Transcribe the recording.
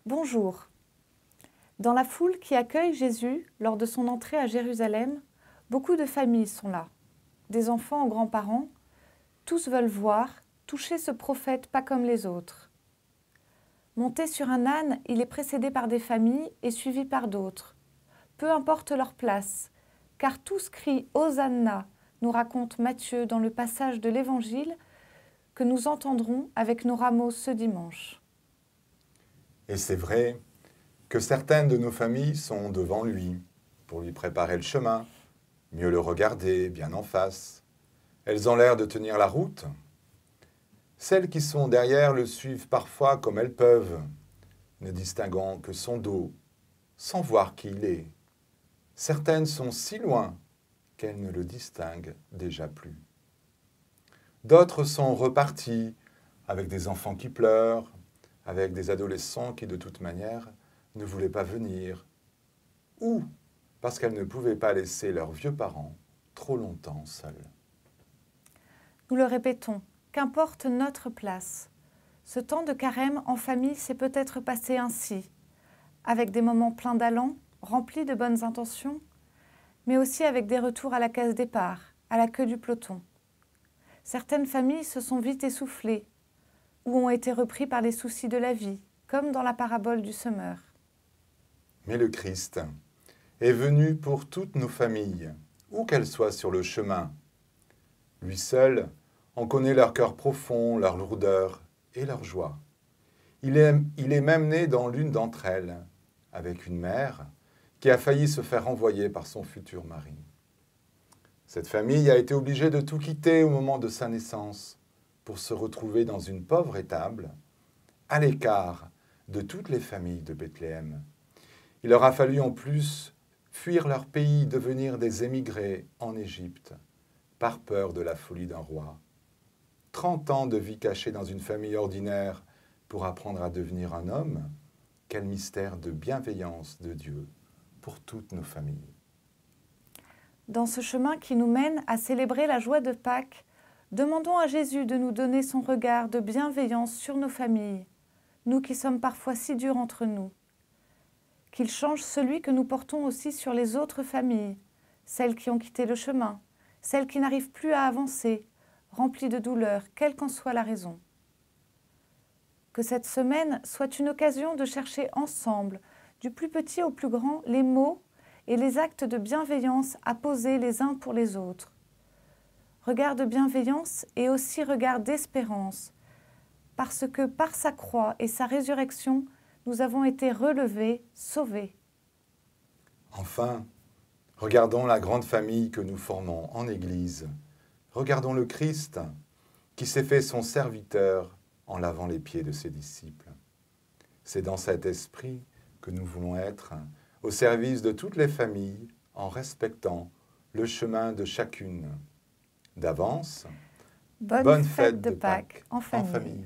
Bonjour. Dans la foule qui accueille Jésus lors de son entrée à Jérusalem, beaucoup de familles sont là. Des enfants aux grands-parents, tous veulent voir, toucher ce prophète pas comme les autres. Monté sur un âne, il est précédé par des familles et suivi par d'autres. Peu importe leur place, car tous crient « Hosanna », nous raconte Matthieu dans le passage de l'Évangile que nous entendrons avec nos rameaux ce dimanche. Et c'est vrai que certaines de nos familles sont devant lui pour lui préparer le chemin, mieux le regarder bien en face. Elles ont l'air de tenir la route. Celles qui sont derrière le suivent parfois comme elles peuvent, ne distinguant que son dos, sans voir qui il est. Certaines sont si loin qu'elles ne le distinguent déjà plus. D'autres sont reparties avec des enfants qui pleurent, avec des adolescents qui, de toute manière, ne voulaient pas venir, ou parce qu'elles ne pouvaient pas laisser leurs vieux parents trop longtemps seuls. Nous le répétons, qu'importe notre place. Ce temps de carême en famille s'est peut-être passé ainsi, avec des moments pleins d'allant, remplis de bonnes intentions, mais aussi avec des retours à la case départ, à la queue du peloton. Certaines familles se sont vite essoufflées, ou ont été repris par les soucis de la vie, comme dans la parabole du semeur. Mais le Christ est venu pour toutes nos familles, où qu'elles soient sur le chemin. Lui seul en connaît leur cœur profond, leur lourdeur et leur joie. Il est même né dans l'une d'entre elles, avec une mère qui a failli se faire renvoyer par son futur mari. Cette famille a été obligée de tout quitter au moment de sa naissance pour se retrouver dans une pauvre étable, à l'écart de toutes les familles de Bethléem. Il leur a fallu en plus fuir leur pays, devenir des émigrés en Égypte, par peur de la folie d'un roi. 30 ans de vie cachée dans une famille ordinaire pour apprendre à devenir un homme, quel mystère de bienveillance de Dieu pour toutes nos familles. Dans ce chemin qui nous mène à célébrer la joie de Pâques, demandons à Jésus de nous donner son regard de bienveillance sur nos familles, nous qui sommes parfois si durs entre nous. Qu'il change celui que nous portons aussi sur les autres familles, celles qui ont quitté le chemin, celles qui n'arrivent plus à avancer, remplies de douleur, quelle qu'en soit la raison. Que cette semaine soit une occasion de chercher ensemble, du plus petit au plus grand, les mots et les actes de bienveillance à poser les uns pour les autres. Regard de bienveillance et aussi regard d'espérance, parce que par sa croix et sa résurrection, nous avons été relevés, sauvés. Enfin, regardons la grande famille que nous formons en Église. Regardons le Christ qui s'est fait son serviteur en lavant les pieds de ses disciples. C'est dans cet esprit que nous voulons être au service de toutes les familles en respectant le chemin de chacune. D'avance, Bonne fête de Pâques en famille.